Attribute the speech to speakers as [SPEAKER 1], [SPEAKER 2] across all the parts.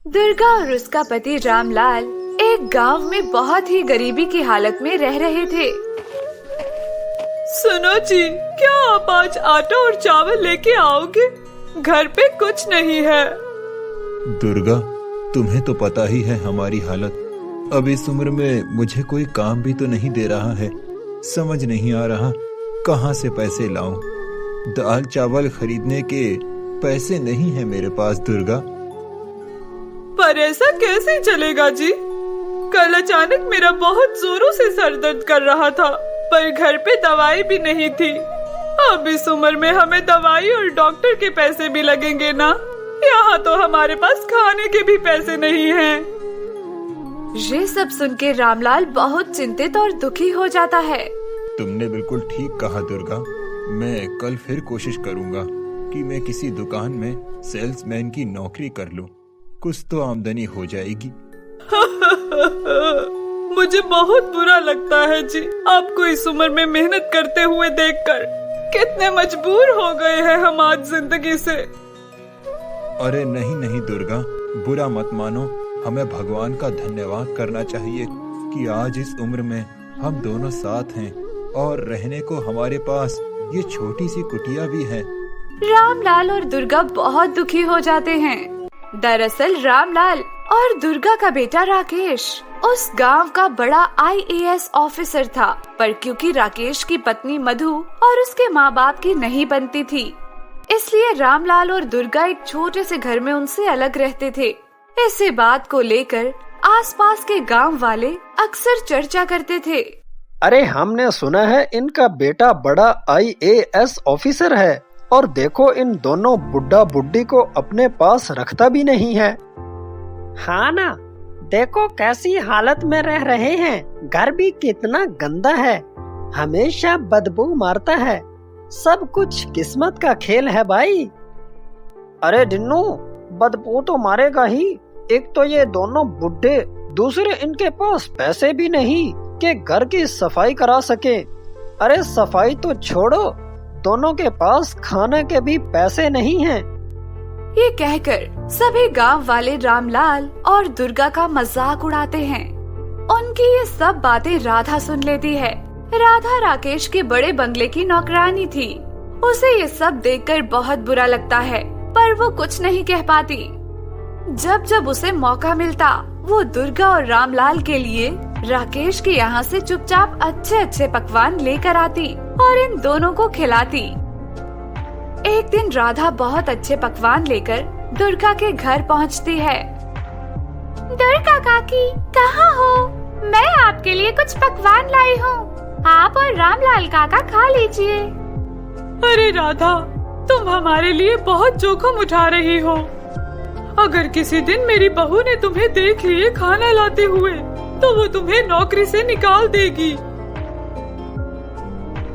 [SPEAKER 1] दुर्गा और उसका पति रामलाल एक गांव में बहुत ही गरीबी की हालत में रह रहे थे।
[SPEAKER 2] सुनो जी, क्या आप आज आटा और चावल लेके आओगे? घर पे कुछ नहीं है।
[SPEAKER 3] दुर्गा, तुम्हें तो पता ही है हमारी हालत। अब इस उम्र में मुझे कोई काम भी तो नहीं दे रहा है। समझ नहीं आ रहा कहाँ से पैसे लाऊं। दाल चावल खरीदने के पैसे नहीं है मेरे पास दुर्गा।
[SPEAKER 2] पर ऐसा कैसे चलेगा जी? कल अचानक मेरा बहुत जोरों से सर दर्द कर रहा था, पर घर पे दवाई भी नहीं थी। अब इस उम्र में हमें दवाई और डॉक्टर के पैसे भी लगेंगे ना। यहाँ तो हमारे पास खाने के भी पैसे नहीं हैं।
[SPEAKER 1] ये सब सुन के रामलाल बहुत चिंतित और दुखी हो जाता है।
[SPEAKER 3] तुमने बिल्कुल ठीक कहा दुर्गा। मैं कल फिर कोशिश करूंगा कि मैं किसी दुकान में सेल्समैन की नौकरी कर लूं। कुछ तो आमदनी हो जाएगी।
[SPEAKER 2] मुझे बहुत बुरा लगता है जी, आपको इस उम्र में मेहनत करते हुए देखकर। कितने मजबूर हो गए हैं हम आज जिंदगी से।
[SPEAKER 3] अरे नहीं नहीं दुर्गा, बुरा मत मानो। हमें भगवान का धन्यवाद करना चाहिए कि आज इस उम्र में हम दोनों साथ हैं और रहने को हमारे पास ये छोटी सी कुटिया भी है।
[SPEAKER 1] रामलाल और दुर्गा बहुत दुखी हो जाते हैं। दरअसल रामलाल और दुर्गा का बेटा राकेश उस गांव का बड़ा IAS ऑफिसर था, पर क्योंकि राकेश की पत्नी मधु और उसके माँ बाप की नहीं बनती थी, इसलिए रामलाल और दुर्गा एक छोटे से घर में उनसे अलग रहते थे। इसी बात को लेकर आसपास के गांव वाले अक्सर चर्चा करते थे।
[SPEAKER 4] अरे हमने सुना है इनका बेटा बड़ा IAS ऑफिसर है, और देखो इन दोनों बुड्ढा बुड्ढी को अपने पास रखता भी नहीं है।
[SPEAKER 5] हाँ ना, देखो कैसी हालत में रह रहे हैं। घर भी कितना गंदा है, हमेशा बदबू मारता है। सब कुछ किस्मत का खेल है भाई।
[SPEAKER 4] अरे डिन्नू, बदबू तो मारेगा ही। एक तो ये दोनों बुड्ढे, दूसरे इनके पास पैसे भी नहीं कि घर की सफाई करा सके। अरे सफाई तो छोड़ो, दोनों के पास खाने के भी पैसे नहीं हैं।
[SPEAKER 1] ये कहकर सभी गांव वाले रामलाल और दुर्गा का मजाक उड़ाते हैं। उनकी ये सब बातें राधा सुन लेती है। राधा राकेश के बड़े बंगले की नौकरानी थी। उसे ये सब देखकर बहुत बुरा लगता है, पर वो कुछ नहीं कह पाती। जब जब उसे मौका मिलता, वो दुर्गा और रामलाल के लिए राकेश के यहाँ से चुपचाप अच्छे अच्छे पकवान लेकर आती और इन दोनों को खिलाती। एक दिन राधा बहुत अच्छे पकवान लेकर दुर्गा के घर पहुँचती है। दुर्गा काकी, कहाँ हो? मैं आपके लिए कुछ पकवान लाई हूँ। आप और रामलाल काका खा लीजिए।
[SPEAKER 2] अरे राधा, तुम हमारे लिए बहुत जोखिम उठा रही हो। अगर किसी दिन मेरी बहू ने तुम्हें देख लिए खाना लाते हुए, तो वो तुम्हें नौकरी से निकाल देगी।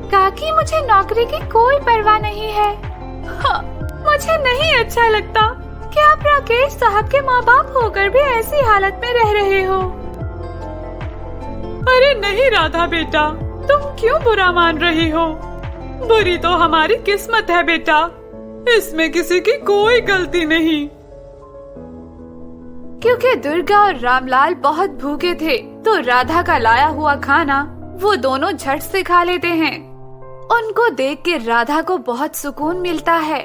[SPEAKER 1] काकी, मुझे नौकरी की कोई परवाह नहीं है।
[SPEAKER 2] हाँ, मुझे नहीं अच्छा लगता कि आप राकेश साहब के माँ बाप होकर भी ऐसी हालत में रह रहे हो। अरे नहीं राधा बेटा, तुम क्यों बुरा मान रही हो? बुरी तो हमारी किस्मत है बेटा, इसमें किसी की कोई गलती नहीं।
[SPEAKER 1] क्योंकि दुर्गा और रामलाल बहुत भूखे थे, तो राधा का लाया हुआ खाना वो दोनों झट से खा लेते हैं। उनको देख के राधा को बहुत सुकून मिलता है।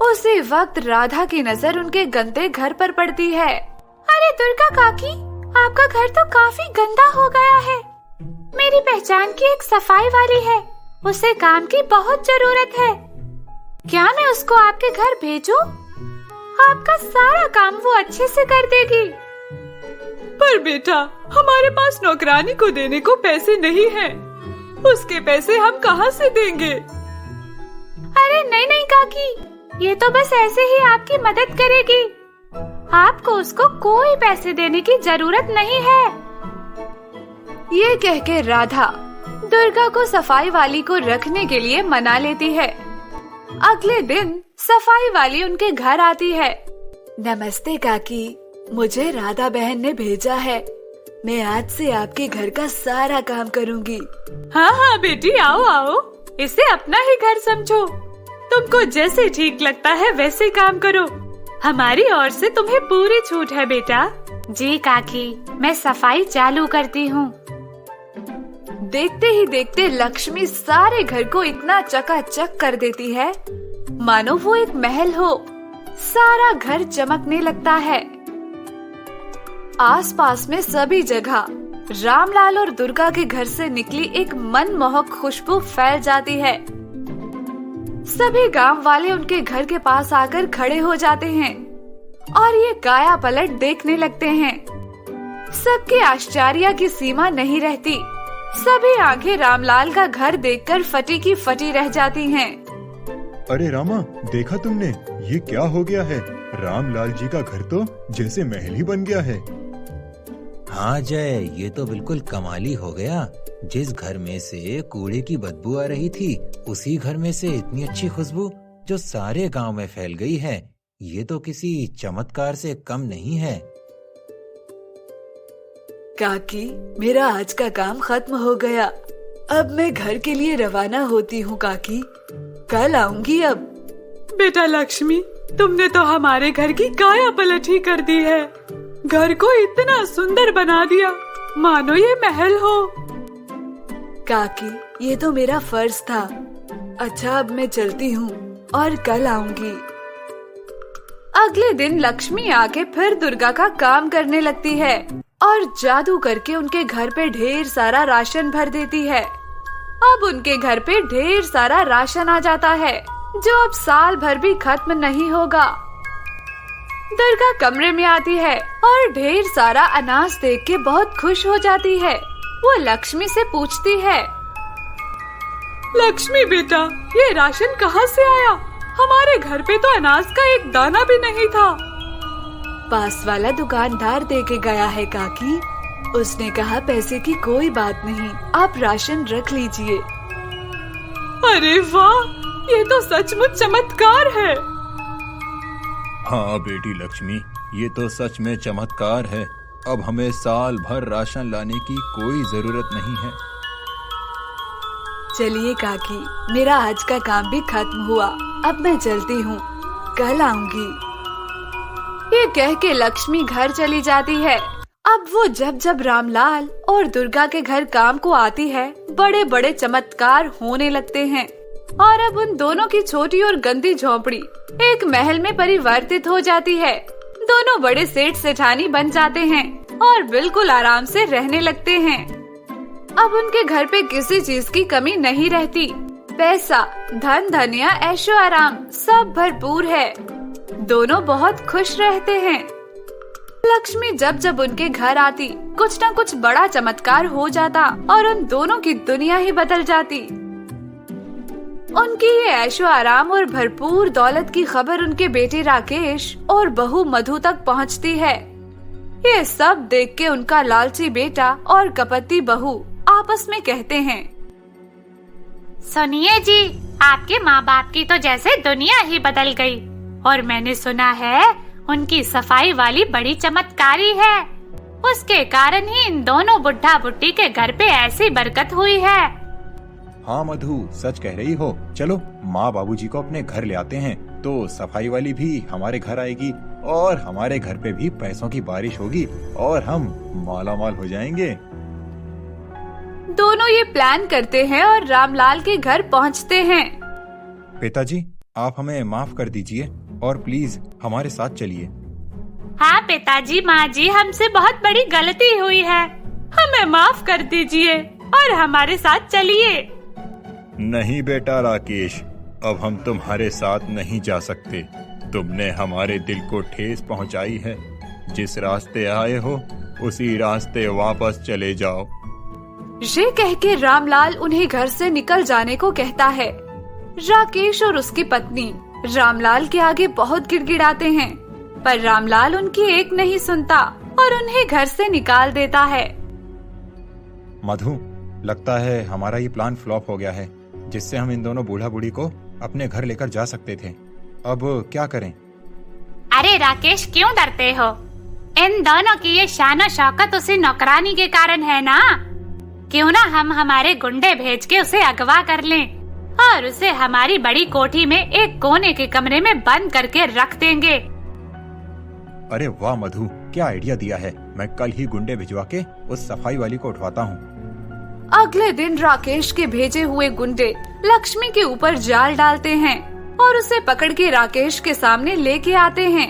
[SPEAKER 1] उसी वक्त राधा की नजर उनके गंदे घर पर पड़ती है। अरे दुर्गा काकी, आपका घर तो काफी गंदा हो गया है। मेरी पहचान की एक सफाई वाली है, उसे काम की बहुत जरूरत है। क्या मैं उसको आपके घर भेजूं? आपका सारा काम वो अच्छे से कर देगी।
[SPEAKER 2] पर बेटा, हमारे पास नौकरानी को देने को पैसे नहीं हैं। उसके पैसे हम कहाँ से देंगे?
[SPEAKER 1] अरे नहीं नहीं काकी, ये तो बस ऐसे ही आपकी मदद करेगी। आपको उसको कोई पैसे देने की जरूरत नहीं है। ये कह के राधा दुर्गा को सफाई वाली को रखने के लिए मना लेती है। अगले दिन सफाई वाली उनके घर आती है। नमस्ते काकी, मुझे राधा बहन ने भेजा है। मैं आज से आपके घर का सारा काम करूंगी।
[SPEAKER 2] हाँ हाँ बेटी, आओ आओ, इसे अपना ही घर समझो। तुमको जैसे ठीक लगता है वैसे काम करो।
[SPEAKER 1] हमारी ओर से तुम्हें पूरी छूट है बेटा।
[SPEAKER 6] जी काकी, मैं सफाई चालू करती हूँ।
[SPEAKER 1] देखते ही देखते लक्ष्मी सारे घर को इतना चकाचक कर देती है मानो वो एक महल हो। सारा घर चमकने लगता है। आसपास में सभी जगह रामलाल और दुर्गा के घर से निकली एक मनमोहक खुशबू फैल जाती है। सभी गांव वाले उनके घर के पास आकर खड़े हो जाते हैं और ये काया पलट देखने लगते हैं। सबके आश्चर्य की सीमा नहीं रहती। सभी आंखें रामलाल का घर देखकर फटी की फटी रह जाती हैं।
[SPEAKER 3] अरे रामा, देखा तुमने, ये क्या हो गया है? रामलाल जी का घर तो जैसे महल ही बन गया है।
[SPEAKER 7] हाँ जय, ये तो बिल्कुल कमाली हो गया। जिस घर में से कूड़े की बदबू आ रही थी, उसी घर में से इतनी अच्छी खुशबू जो सारे गांव में फैल गई है। ये तो किसी चमत्कार से कम नहीं है।
[SPEAKER 1] काकी, मेरा आज का काम खत्म हो गया। अब मैं घर के लिए रवाना होती हूँ काकी। कल आऊंगी अब।
[SPEAKER 2] बेटा लक्ष्मी, तुमने तो हमारे घर की काया पलट ही कर दी है। घर को इतना सुंदर बना दिया मानो ये महल हो।
[SPEAKER 1] काकी, ये तो मेरा फर्ज था। अच्छा, अब मैं चलती हूँ और कल आऊंगी। अगले दिन लक्ष्मी आके फिर दुर्गा का काम करने लगती है और जादू करके उनके घर पे ढेर सारा राशन भर देती है। अब उनके घर पे ढेर सारा राशन आ जाता है जो अब साल भर भी खत्म नहीं होगा। दुर्गा कमरे में आती है और ढेर सारा अनाज देख के बहुत खुश हो जाती है। वो लक्ष्मी से पूछती है,
[SPEAKER 2] लक्ष्मी बेटा, ये राशन कहाँ से आया? हमारे घर पे तो अनाज का एक दाना भी नहीं था।
[SPEAKER 1] पास वाला दुकानदार दे के गया है काकी। उसने कहा पैसे की कोई बात नहीं, आप राशन रख लीजिए।
[SPEAKER 2] अरे वाह, ये तो सचमुच चमत्कार है।
[SPEAKER 3] हाँ बेटी लक्ष्मी, ये तो सच में चमत्कार है। अब हमें साल भर राशन लाने की कोई जरूरत नहीं है।
[SPEAKER 1] चलिए काकी, मेरा आज का काम भी खत्म हुआ। अब मैं चलती हूँ, कल आऊंगी। ये कह के लक्ष्मी घर चली जाती है। अब वो जब जब रामलाल और दुर्गा के घर काम को आती है, बड़े बड़े चमत्कार होने लगते हैं और अब उन दोनों की छोटी और गंदी झोपड़ी एक महल में परिवर्तित हो जाती है। दोनों बड़े सेठ सेठानी बन जाते हैं और बिल्कुल आराम से रहने लगते हैं। अब उनके घर पे किसी चीज की कमी नहीं रहती। पैसा, धन धनिया, ऐशो आराम सब भरपूर है। दोनों बहुत खुश रहते हैं। लक्ष्मी जब जब उनके घर आती, कुछ न कुछ बड़ा चमत्कार हो जाता और उन दोनों की दुनिया ही बदल जाती। उनकी ये ऐशो आराम और भरपूर दौलत की खबर उनके बेटे राकेश और बहू मधु तक पहुंचती है। ये सब देख के उनका लालची बेटा और कपटी बहू आपस में कहते हैं,
[SPEAKER 6] सुनिए जी, आपके माँ बाप की तो जैसे दुनिया ही बदल गई। और मैंने सुना है उनकी सफाई वाली बड़ी चमत्कारी है। उसके कारण ही इन दोनों बुढ़ा बुढ़ी के घर पे ऐसी बरकत हुई है।
[SPEAKER 3] हाँ मधु, सच कह रही हो। चलो माँ बाबूजी को अपने घर ले आते हैं, तो सफाई वाली भी हमारे घर आएगी और हमारे घर पे भी पैसों की बारिश होगी और हम मालामाल हो जाएंगे।
[SPEAKER 1] दोनों ये प्लान करते हैं और रामलाल के घर पहुंचते हैं।
[SPEAKER 3] पिताजी, आप हमें माफ कर दीजिए और प्लीज हमारे साथ चलिए।
[SPEAKER 6] हाँ पिताजी, माँ जी, हमसे बहुत बड़ी गलती हुई है।
[SPEAKER 2] हमें माफ कर दीजिए और हमारे साथ चलिए।
[SPEAKER 3] नहीं बेटा राकेश, अब हम तुम्हारे साथ नहीं जा सकते। तुमने हमारे दिल को ठेस पहुंचाई है। जिस रास्ते आए हो उसी रास्ते वापस चले जाओ।
[SPEAKER 1] ये कह के रामलाल उन्हें घर से निकल जाने को कहता है। राकेश और उसकी पत्नी रामलाल के आगे बहुत गिड़गिड़ाते हैं, पर रामलाल उनकी एक नहीं सुनता और उन्हें घर से निकाल देता है।
[SPEAKER 3] मधु, लगता है हमारा ये प्लान फ्लॉप हो गया है, जिससे हम इन दोनों बूढ़ा बूढ़ी को अपने घर लेकर जा सकते थे। अब क्या करें?
[SPEAKER 6] अरे राकेश, क्यों डरते हो? इन दोनों की ये शान शौकत उसी नौकरानी के कारण है ना। क्यों ना हम हमारे गुंडे भेज के उसे अगवा कर लें और उसे हमारी बड़ी कोठी में एक कोने के कमरे में बंद करके रख देंगे।
[SPEAKER 3] अरे वाह मधु, क्या आइडिया दिया है। मैं कल ही गुंडे भिजवा के उस सफाई वाली को उठवाता हूँ।
[SPEAKER 1] अगले दिन राकेश के भेजे हुए गुंडे लक्ष्मी के ऊपर जाल डालते हैं और उसे पकड़ के राकेश के सामने लेके आते हैं।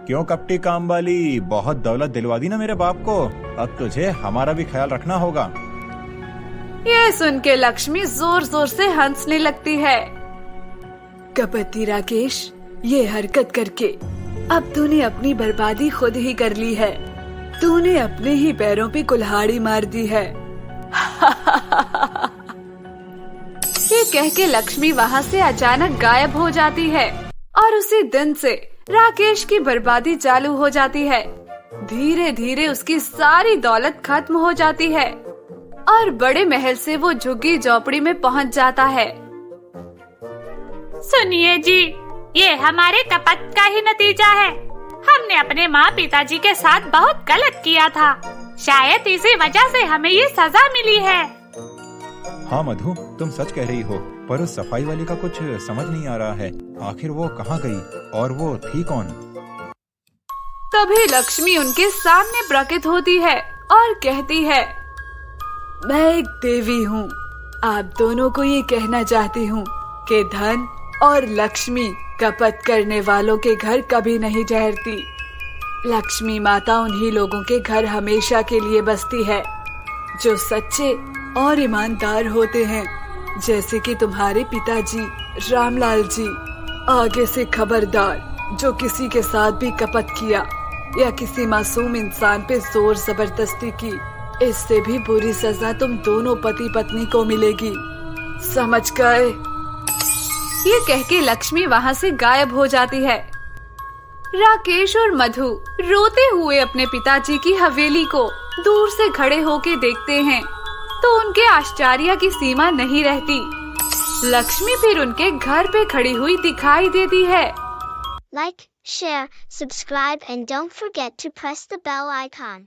[SPEAKER 3] क्यों कपटी काम वाली, बहुत दौलत दिलवा दी ना मेरे बाप को, अब तुझे हमारा भी ख्याल रखना होगा।
[SPEAKER 1] ये सुन के लक्ष्मी जोर जोर से हंसने लगती है। कपटी राकेश, ये हरकत करके अब तूने अपनी बर्बादी खुद ही कर ली है। तूने अपने ही पैरों पे कुल्हाड़ी मार दी है। ये कह के लक्ष्मी वहाँ से अचानक गायब हो जाती है और उसी दिन से राकेश की बर्बादी चालू हो जाती है। धीरे धीरे उसकी सारी दौलत खत्म हो जाती है और बड़े महल से वो झुग्गी झोपड़ी में पहुँच जाता है।
[SPEAKER 6] सुनिए जी, ये हमारे कपट का ही नतीजा है। हमने अपने माँ पिताजी के साथ बहुत गलत किया था। शायद इसी वजह से हमें ये सजा मिली है।
[SPEAKER 3] हाँ मधु, तुम सच कह रही हो, पर उस सफाई वाली का कुछ समझ नहीं आ रहा है। आखिर वो कहाँ गई और वो थी कौन?
[SPEAKER 1] तभी लक्ष्मी उनके सामने प्रकट होती है और कहती है, मैं एक देवी हूँ। आप दोनों को ये कहना चाहती हूँ कि धन और लक्ष्मी कपट करने वालों के घर कभी नहीं ठहरती। लक्ष्मी माता उन्हीं लोगों के घर हमेशा के लिए बसती है जो सच्चे और ईमानदार होते हैं, जैसे कि तुम्हारे पिताजी रामलाल जी। आगे से खबरदार, जो किसी के साथ भी कपट किया या किसी मासूम इंसान पे जोर जबरदस्ती की, इससे भी बुरी सजा तुम दोनों पति पत्नी को मिलेगी। समझ गए? ये कह के लक्ष्मी वहाँ से गायब हो जाती है। राकेश और मधु रोते हुए अपने पिताजी की हवेली को दूर से खड़े होके देखते हैं तो उनके आश्चर्य की सीमा नहीं रहती। लक्ष्मी फिर उनके घर पे खड़ी हुई दिखाई देती है।
[SPEAKER 8] Like, share, subscribe and don't forget to press the bell icon.